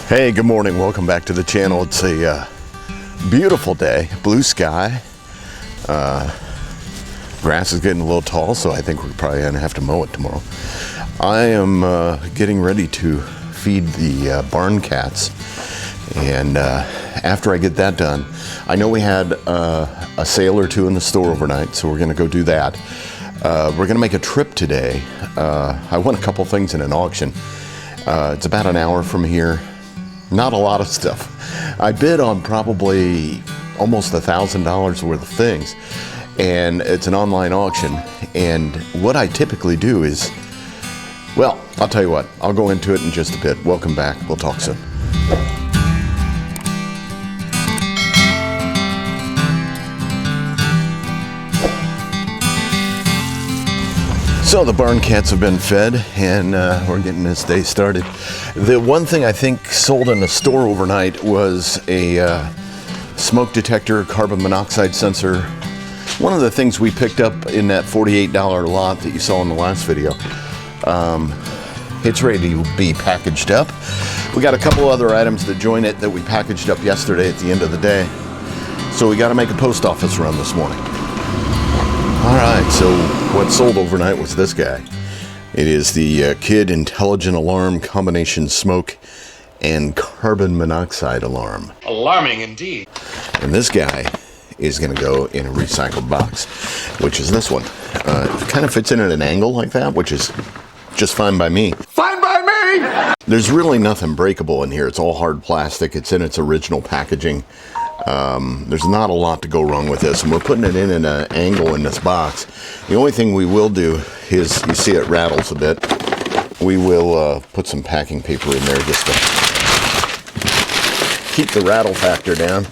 Hey, good morning. Welcome back to the channel. It's a beautiful day, blue sky. Grass is getting a little tall, so I think we're probably going to have to mow it tomorrow. I am getting ready to feed the barn cats, and after I get that done, I know we had a sale or two in the store overnight, so we're going to go do that. We're going to make a trip today. I won a couple things in an auction. It's about an hour from here. Not a lot of stuff. I bid on probably almost $1,000 worth of things, and it's an online auction. And what I typically do is, well, I'll tell you what, I'll go into it in just a bit. Welcome back. We'll talk soon. So the barn cats have been fed, and we're getting this day started. The one thing I think sold in the store overnight was a smoke detector, carbon monoxide sensor. One of the things we picked up in that $48 lot that you saw in the last video. It's ready to be packaged up. We got a couple other items that join it that we packaged up yesterday at the end of the day. So we got to make a post office run this morning. Alright, so what sold overnight was this guy. It is the Kid Intelligent Alarm Combination Smoke and Carbon Monoxide Alarm. Alarming indeed. And this guy is going to go in a recycled box, which is this one. It kind of fits in at an angle like that, which is just fine by me. Fine by me! There's really nothing breakable in here. It's all hard plastic. It's in its original packaging. There's not a lot to go wrong with this, and we're putting it in an angle in this box. The only thing we will do is, you see it rattles a bit, we will put some packing paper in there just to keep the rattle factor down.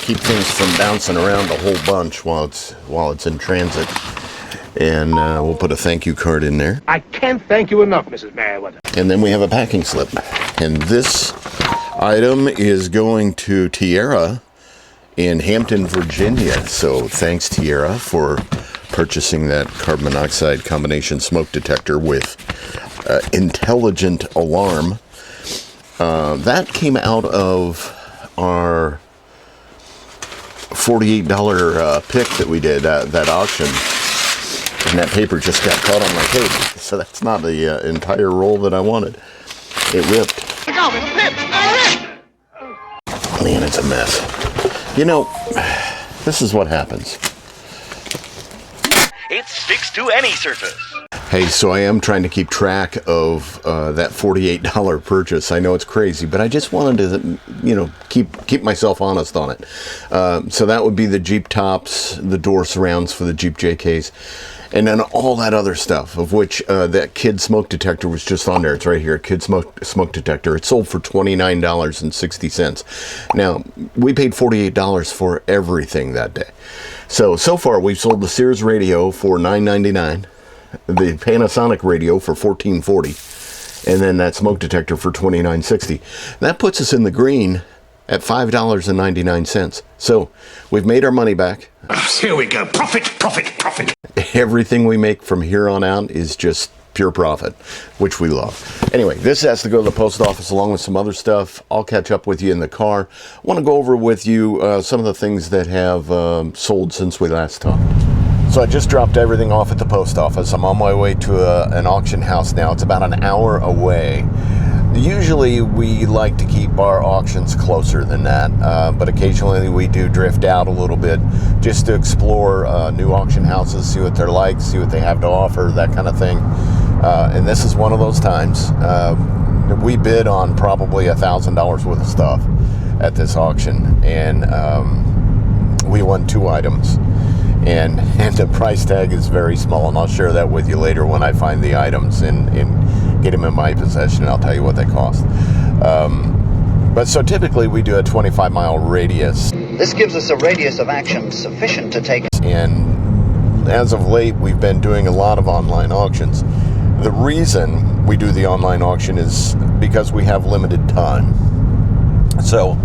Keep things from bouncing around a whole bunch while it's in transit. And we'll put a thank you card in there. I can't thank you enough, Mrs. Merriweather. And then we have a packing slip. And this item is going to Tierra in Hampton, Virginia. So thanks, Tierra, for purchasing that carbon monoxide combination smoke detector with intelligent alarm. That came out of our $48 pick that we did at that auction. And that paper just got caught on my tape, so that's not the entire roll that I wanted. It ripped. Man, it's a mess. You know, this is what happens. It sticks to any surface. Hey, so I am trying to keep track of that $48 purchase. I know it's crazy, but I just wanted to, keep myself honest on it. So that would be the Jeep tops, the door surrounds for the Jeep JKs, and then all that other stuff, of which that Kid smoke detector was just on there. It's right here, Kid smoke detector. It sold for $29.60. Now, we paid $48 for everything that day. So far, we've sold the Sears radio for $9.99. The Panasonic radio for $14.40, and then that smoke detector for $29.60. That puts us in the green at $5.99. So we've made our money back. Here we go. Profit, profit, profit. Everything we make from here on out is just pure profit, which we love. Anyway, this has to go to the post office along with some other stuff. I'll catch up with you in the car. I want to go over with you some of the things that have sold since we last talked. So I just dropped everything off at the post office. I'm on my way to an auction house now. It's about an hour away. Usually we like to keep our auctions closer than that, but occasionally we do drift out a little bit just to explore new auction houses, see what they're like, see what they have to offer, that kind of thing. And this is one of those times. We bid on probably $1,000 worth of stuff at this auction, and we won 2 items. And the price tag is very small, and I'll share that with you later when I find the items and get them in my possession. I'll tell you what they cost. But so typically we do a 25-mile radius. This gives us a radius of action sufficient to take. And as of late, we've been doing a lot of online auctions. The reason we do the online auction is because we have limited time. So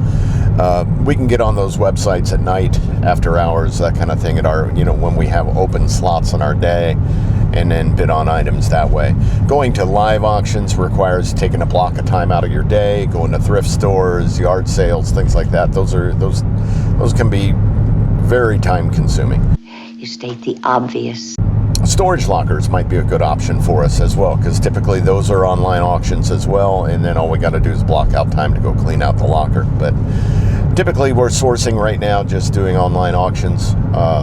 we can get on those websites at night, after hours, that kind of thing, at our, when we have open slots in our day, and then bid on items that way. Going to live auctions requires taking a block of time out of your day, going to thrift stores, yard sales, things like that. Those can be very time consuming. You state the obvious. Storage lockers might be a good option for us as well, because typically those are online auctions as well, and then all we got to do is block out time to go clean out the locker. But typically we're sourcing right now, just doing online auctions.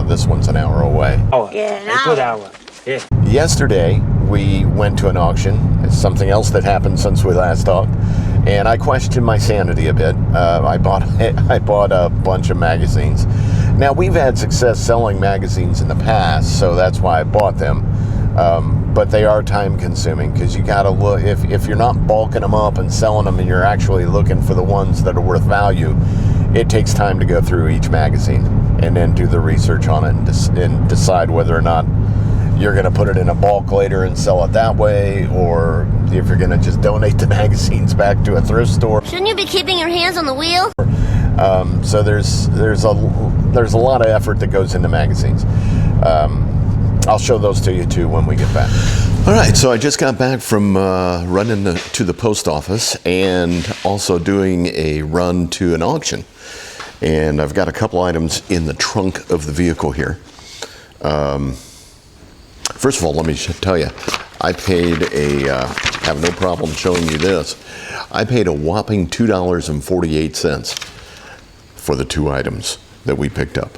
This one's an hour away. Yeah, a good hour. Yeah. Yesterday we went to an auction. It's something else that happened since we last talked, and I questioned my sanity a bit. I bought a bunch of magazines. Now, we've had success selling magazines in the past, so that's why I bought them. But they are time consuming, because you got to look, if you're not bulking them up and selling them and you're actually looking for the ones that are worth value, it takes time to go through each magazine and then do the research on it and decide whether or not you're going to put it in a bulk later and sell it that way, or if you're going to just donate the magazines back to a thrift store. Shouldn't you be keeping your hands on the wheel? So there's a lot of effort that goes into magazines. I'll show those to you too when we get back. All right, so I just got back from running to the post office and also doing a run to an auction. And I've got a couple items in the trunk of the vehicle here. First of all, let me tell you, I paid have no problem showing you this. I paid a whopping $2.48 for the two items that we picked up.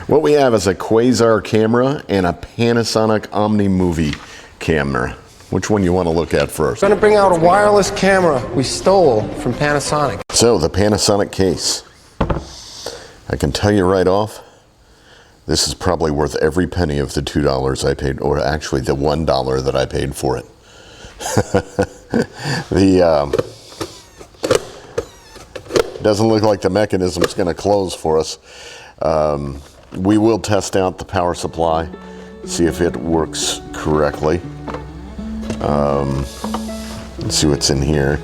What we have is a Quasar camera and a Panasonic Omni Movie camera. Which one you want to look at first? We're going to bring out a wireless camera we stole from Panasonic. So, the Panasonic case. I can tell you right off, this is probably worth every penny of the $2 I paid, or actually the $1 that I paid for it. Doesn't look like the mechanism's going to close for us. We will test out the power supply, see if it works correctly. Let's see what's in here.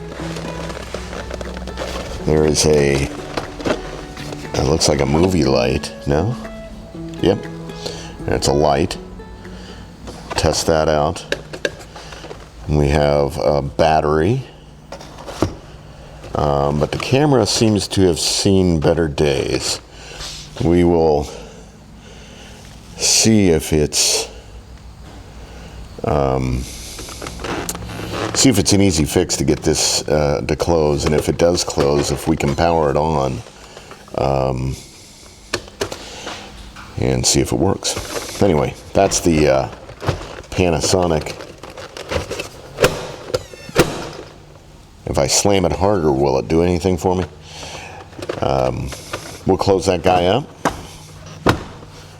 There is it looks like a movie light. No? Yep. It's a light. Test that out. And we have a battery. But the camera seems to have seen better days. We will see if it's an easy fix to get this to close, and if it does close, if we can power it on, and see if it works. Anyway, that's the Panasonic. If I slam it harder, will it do anything for me? We'll close that guy up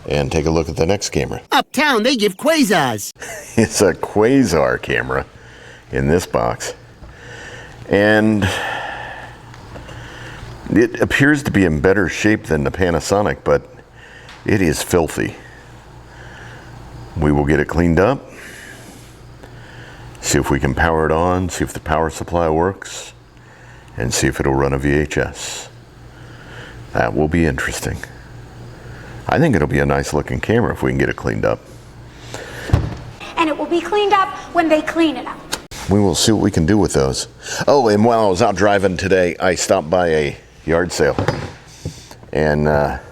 and take a look at the next camera. Uptown, they give quasars. It's a Quasar camera in this box. And it appears to be in better shape than the Panasonic, but it is filthy. We will get it cleaned up, see if we can power it on, see if the power supply works, and see if it'll run a VHS. That will be interesting. I think it'll be a nice looking camera if we can get it cleaned up. And it will be cleaned up when they clean it up. We will see what we can do with those. Oh, and while I was out driving today, I stopped by a yard sale. And, well,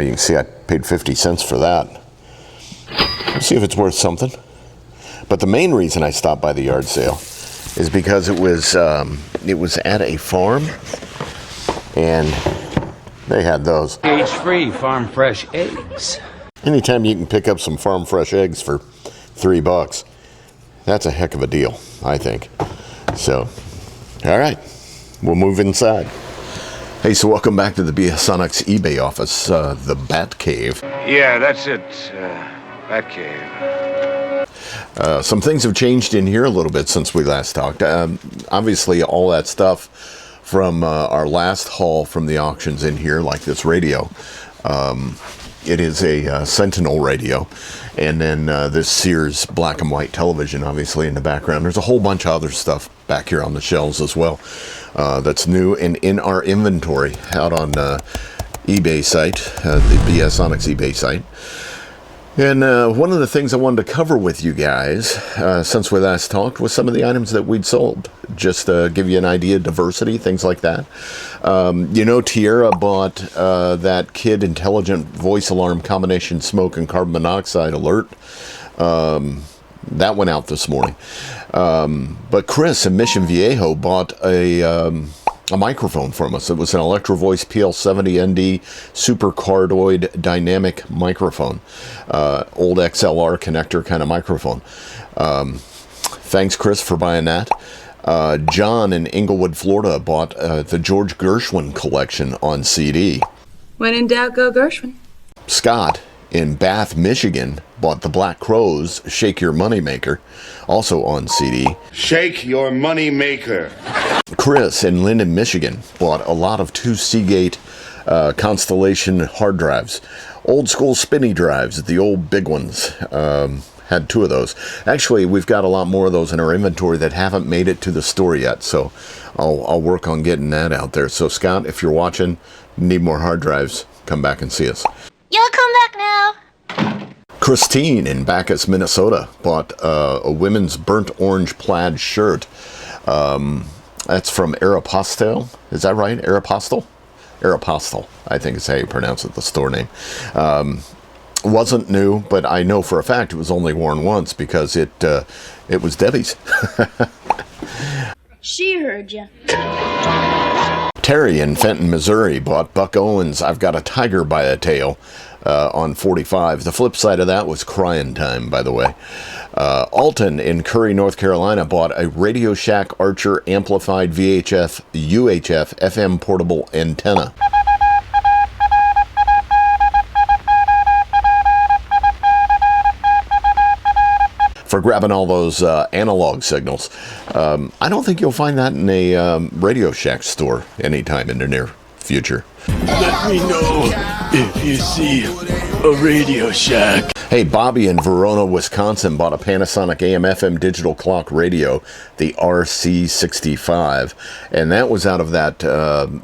you can see I paid 50 cents for that. Let's see if it's worth something. But the main reason I stopped by the yard sale is because it was at a farm, and they had those. Cage-free farm fresh eggs. Anytime you can pick up some farm fresh eggs for $3, that's a heck of a deal, I think. So, all right, we'll move inside. Hey, so welcome back to the BSonex eBay office, the Bat Cave. Yeah, that's it. Bat Cave. Some things have changed in here a little bit since we last talked. Obviously, all that stuff from our last haul from the auctions in here, like this radio. It is a Sentinel radio, and then this Sears black and white television, obviously, in the background. There's a whole bunch of other stuff back here on the shelves as well that's new and in our inventory out on eBay site, the BSonex eBay site. And one of the things I wanted to cover with you guys, since we last talked, was some of the items that we'd sold. Just to give you an idea of diversity, things like that. Tierra bought that Kid Intelligent Voice Alarm Combination Smoke and Carbon Monoxide Alert. That went out this morning. But Chris in Mission Viejo bought a microphone from us. It was an Electro Voice PL70ND Super Cardioid Dynamic microphone. Old XLR connector kind of microphone. Thanks, Chris, for buying that. John in Inglewood, Florida bought the George Gershwin collection on CD. When in doubt, go Gershwin. Scott in Bath, Michigan bought the Black Crowes Shake Your Money Maker, also on CD. Shake your money maker. Chris in Linden, Michigan bought a lot of 2 Seagate Constellation hard drives. Old school spinny drives, the old big ones. Had 2 of those. Actually, we've got a lot more of those in our inventory that haven't made it to the store yet, so I'll work on getting that out there. So Scott, if you're watching, need more hard drives, come back and see us. Y'all come back now. Christine in Bacchus, Minnesota bought a women's burnt orange plaid shirt. That's from Aeropostale. Is that right? Aeropostale? Aeropostale, I think is how you pronounce it, the store name. Wasn't new, but I know for a fact it was only worn once because it was Debbie's. She heard you. Terry in Fenton, Missouri bought Buck Owens' I've Got a Tiger by a Tail on 45. The flip side of that was Crying Time, by the way. Alton in Curry, North Carolina bought a Radio Shack Archer amplified VHF UHF FM portable antenna. For grabbing all those analog signals. I don't think you'll find that in a Radio Shack store anytime in the near future. Let me know if you see a Radio Shack. Hey, Bobby in Verona, Wisconsin bought a Panasonic AM/FM digital clock radio, the RC65, and that was out of that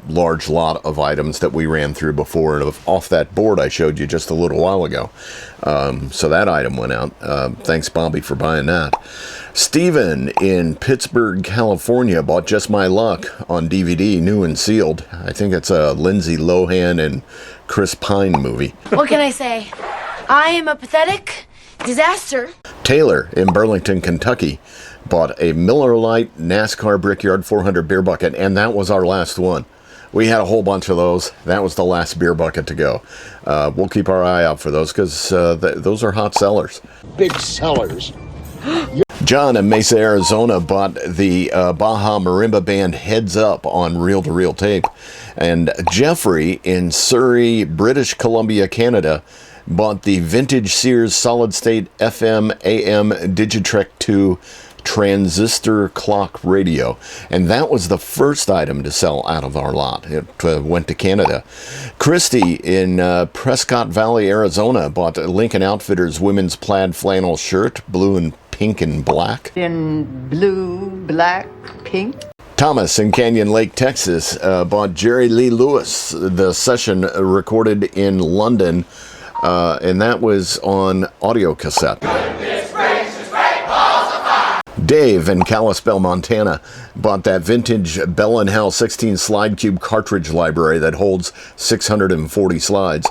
large lot of items that we ran through before, and off that board I showed you just a little while ago. So that item went out. Thanks, Bobby, for buying that. Steven in Pittsburgh, California bought Just My Luck on DVD, new and sealed. I think it's a Lindsay Lohan and Chris Pine movie. What can I say? I am a pathetic disaster. Taylor in Burlington, Kentucky bought a Miller Lite NASCAR Brickyard 400 beer bucket, and that was our last one. We had a whole bunch of those. That was the last beer bucket to go. We'll keep our eye out for those because those are hot sellers. Big sellers. John in Mesa, Arizona bought the Baja Marimba Band Heads Up on reel-to-reel tape. And Jeffrey in Surrey, British Columbia, Canada bought the vintage Sears solid-state FM AM Digitrek 2 transistor clock radio, and that was the first item to sell out of our lot. It went to Canada. Christy in Prescott Valley, Arizona bought a Lincoln Outfitters women's plaid flannel shirt, blue and pink and black. In blue, black, pink. Thomas in Canyon Lake, Texas bought Jerry Lee Lewis, the session recorded in London, and that was on audio cassette. Dave in Kalispell, Montana bought that vintage Bell & Howell 16 slide cube cartridge library that holds 640 slides.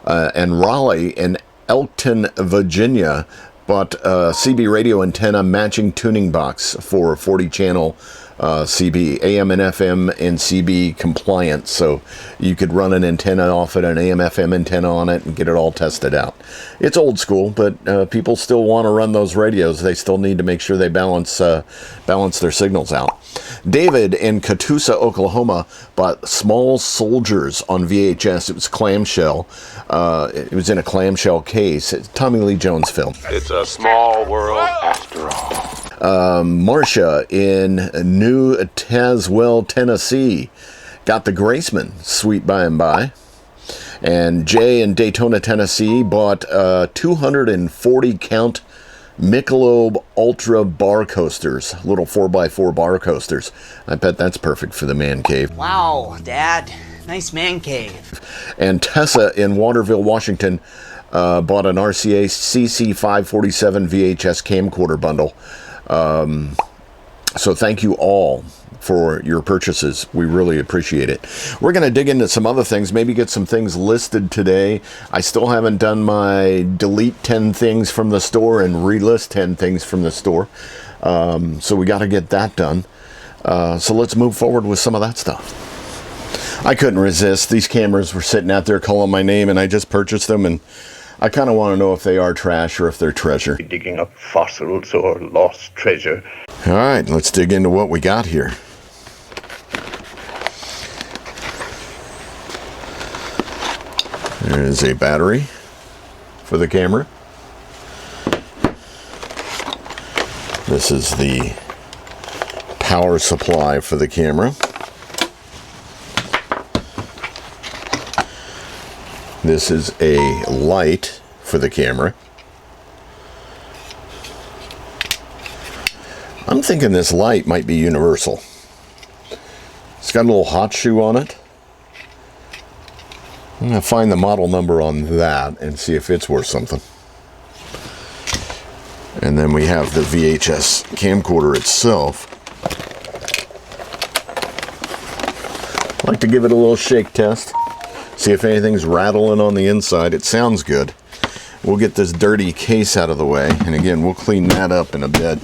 And Raleigh in Elkton, Virginia bought a CB radio antenna matching tuning box for 40 channel CB, AM and FM and CB compliant, so you could run an antenna off it, an AM/FM antenna on it, and get it all tested out. It's old school, but people still want to run those radios. They still need to make sure they balance their signals out. David in Catoosa, Oklahoma bought Small Soldiers on VHS. It was clamshell. It was in a clamshell case. It's a Tommy Lee Jones film. It's a small world after all. Marcia in New Tazewell, Tennessee got the Graceman Sweet By and By. And Jay in Daytona, Tennessee bought 240 count Michelob Ultra bar coasters, little 4x4 bar coasters. I bet that's perfect for the man cave. Wow, Dad. Nice man cave. And Tessa in Waterville, Washington Bought an RCA CC547 VHS camcorder bundle. So thank you all for your purchases. We really appreciate it. We're going to dig into some other things, maybe get some things listed today. I still haven't done my delete 10 things from the store and relist 10 things from the store. So we got to get that done. So let's move forward with some of that stuff. I couldn't resist. These cameras were sitting out there calling my name, and I just purchased them, and I kind of want to know if they are trash or if they're treasure. Digging up fossils or lost treasure. All right, let's dig into what we got here. There is a battery for the camera. This is the power supply for the camera. This is a light for the camera. I'm thinking this light might be universal. It's got a little hot shoe on it. I'm going to find the model number on that and see if it's worth something. And then we have the VHS camcorder itself. I'd like to give it a little shake test. See if anything's rattling on the inside. It sounds good. We'll get this dirty case out of the way. And again, we'll clean that up in a bit.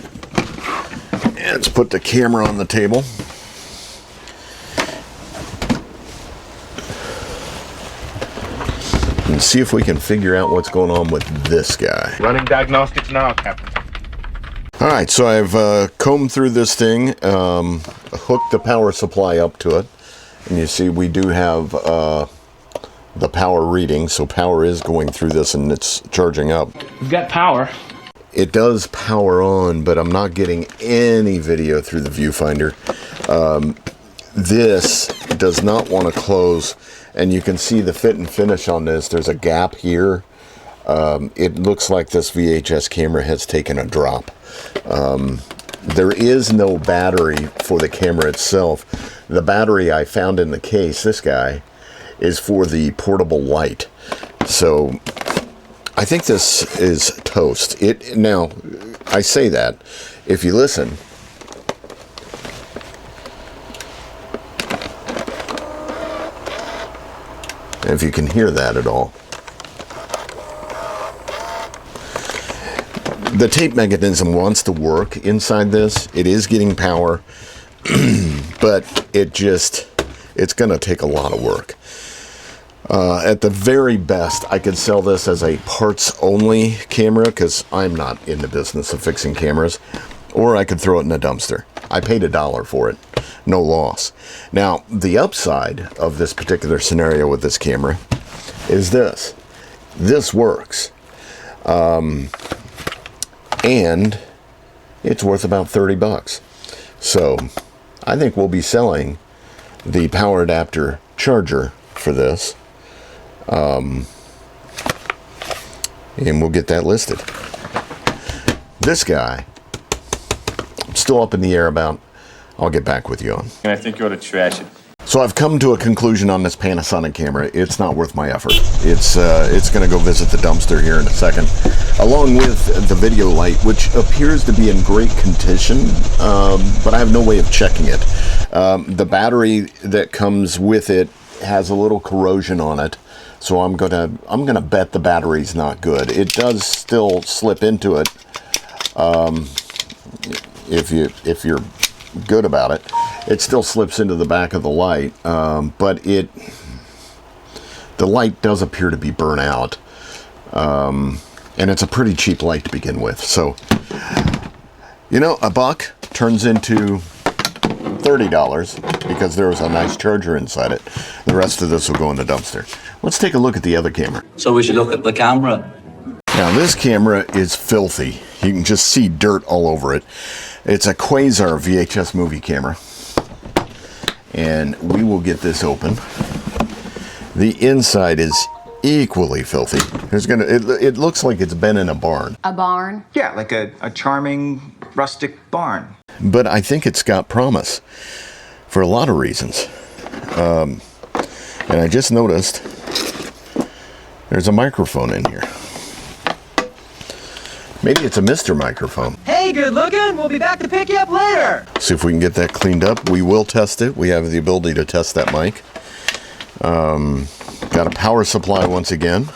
And let's put the camera on the table. And see if we can figure out what's going on with this guy. Running diagnostics now, Captain. All right, so I've combed through this thing, hooked the power supply up to it, and you see we do have the power reading, so power is going through this and it's charging up. We've got power. It does power on, but I'm not getting any video through the viewfinder. This does not want to close, and you can see the fit and finish on this. There's a gap here. It looks like this VHS camera has taken a drop. There is no battery for the camera itself. The battery I found in the case, this guy, is for the portable light. So I think this is toast. Now, I say that. If you listen, if you can hear that at all. The tape mechanism wants to work inside this. It is getting power, but it's going to take a lot of work. At the very best, I could sell this as a parts-only camera because I'm not in the business of fixing cameras, or I could throw it in a dumpster. I paid $1 for it. No loss. Now, the upside of this particular scenario with this camera is this. This works. And it's worth about $30. So I think we'll be selling the power adapter charger for this. And we'll get that listed. This guy, I'm still up in the air about. I'll get back with you on. And I think you ought to trash it. So I've come to a conclusion on this Panasonic camera. It's not worth my effort. It's going to go visit the dumpster here in a second, along with the video light, which appears to be in great condition, but I have no way of checking it. The battery that comes with it has a little corrosion on it, so I'm gonna bet the battery's not good. It does still slip into it if you're good about it. It still slips into the back of the light, but the light does appear to be burnt out, and it's a pretty cheap light to begin with. So, you know, $1 turns into $30 because there was a nice charger inside it. The rest of this will go in the dumpster. Let's take a look at the other camera. So we should look at the camera. Now this camera is filthy. You can just see dirt all over it. It's a Quasar VHS movie camera. And we will get this open. The inside is equally filthy. It looks like it's been in a barn. A barn? Yeah, like a charming rustic barn. But I think it's got promise for a lot of reasons. And I just noticed There's a microphone in here. Maybe it's a Mr. Microphone. Hey, good looking. We'll be back to pick you up later. See if we can get that cleaned up. We will test it. We have the ability to test that mic. Got a power supply once again.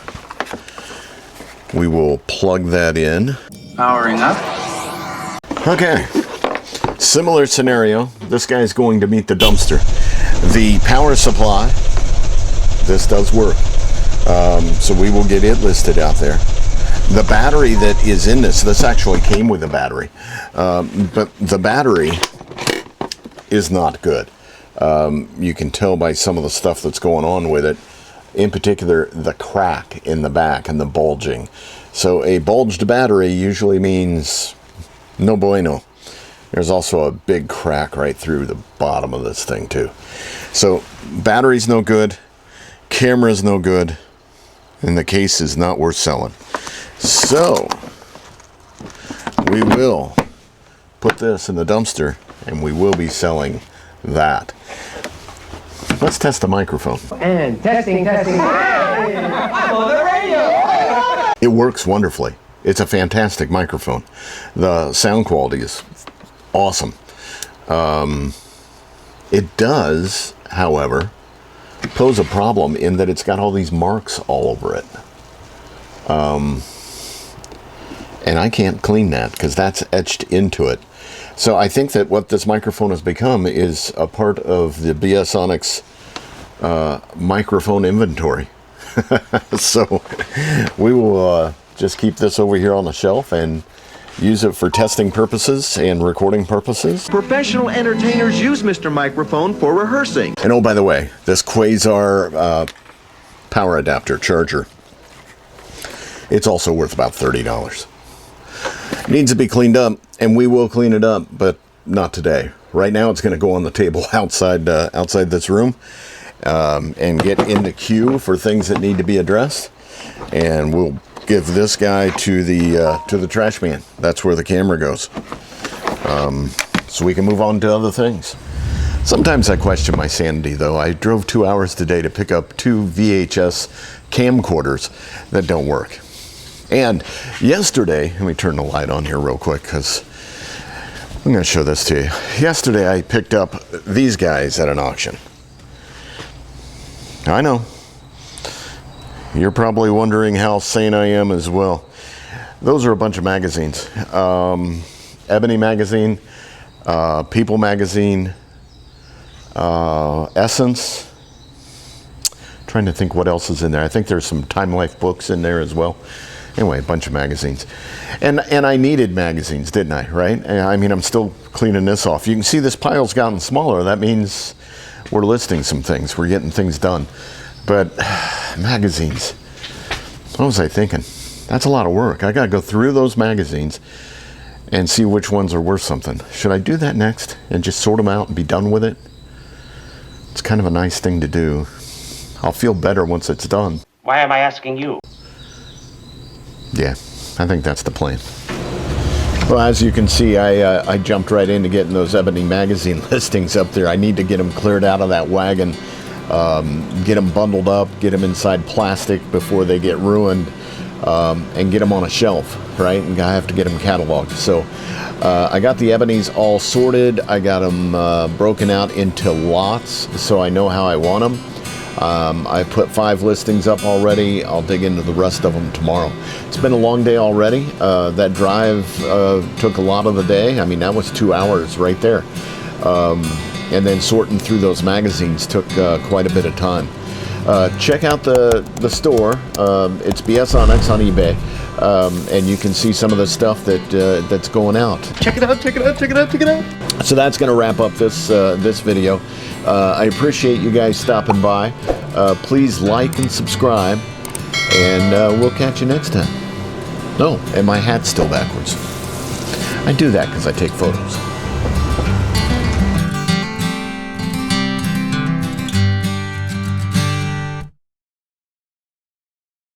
We will plug that in. Powering up. Okay. Similar scenario. This guy's going to meet the dumpster. The power supply, this does work. So we will get it listed out there. The battery that is in this actually came with a battery, but the battery is not good. You can tell by some of the stuff that's going on with it, in particular the crack in the back and the bulging. So a bulged battery usually means no bueno. There's also a big crack right through the bottom of this thing too. So battery's no good, camera's no good, and the case is not worth selling. So we will put this in the dumpster and we will be selling that. Let's test the microphone. And testing. I'm on the radio. It works wonderfully. It's a fantastic microphone. The sound quality is awesome. It does, however, pose a problem in that it's got all these marks all over it. And I can't clean that because that's etched into it. So I think that what this microphone has become is a part of the BSonex microphone inventory. So we will just keep this over here on the shelf and use it for testing purposes and recording purposes. Professional entertainers use Mr. Microphone for rehearsing. And oh, by the way, this Quasar power adapter charger, it's also worth about $30. Needs to be cleaned up, and we will clean it up, but not today. Right now, it's going to go on the table outside this room and get in the queue for things that need to be addressed. And we'll give this guy to the trash man. That's where the camera goes. So we can move on to other things. Sometimes I question my sanity, though. I drove 2 hours today to pick up 2 VHS camcorders that don't work. And yesterday, let me turn the light on here real quick because I'm going to show this to you. Yesterday, I picked up these guys at an auction. I know. You're probably wondering how sane I am as well. Those are a bunch of magazines. Ebony magazine, People magazine, Essence. Trying to think what else is in there. I think there's some Time Life books in there as well. Anyway, a bunch of magazines. And I needed magazines, didn't I, right? I mean, I'm still cleaning this off. You can see this pile's gotten smaller. That means we're listing some things. We're getting things done. But magazines, what was I thinking? That's a lot of work. I got to go through those magazines and see which ones are worth something. Should I do that next and just sort them out and be done with it? It's kind of a nice thing to do. I'll feel better once it's done. Why am I asking you? Yeah, I think that's the plan. Well, as you can see, I jumped right into getting those Ebony magazine listings up there. I need to get them cleared out of that wagon, get them bundled up, get them inside plastic before they get ruined, and get them on a shelf, right? And I have to get them cataloged. So I got the Ebonies all sorted. I got them broken out into lots so I know how I want them. I put 5 listings up already. I'll dig into the rest of them tomorrow. It's been a long day already. That drive took a lot of the day. I mean, that was 2 hours right there. And then sorting through those magazines took quite a bit of time. Check out the store. It's BSonex on eBay. And you can see some of the stuff that's going out. Check it out, check it out, check it out, check it out. So that's going to wrap up this video. I appreciate you guys stopping by. Please like and subscribe, and we'll catch you next time. Oh, and my hat's still backwards. I do that because I take photos.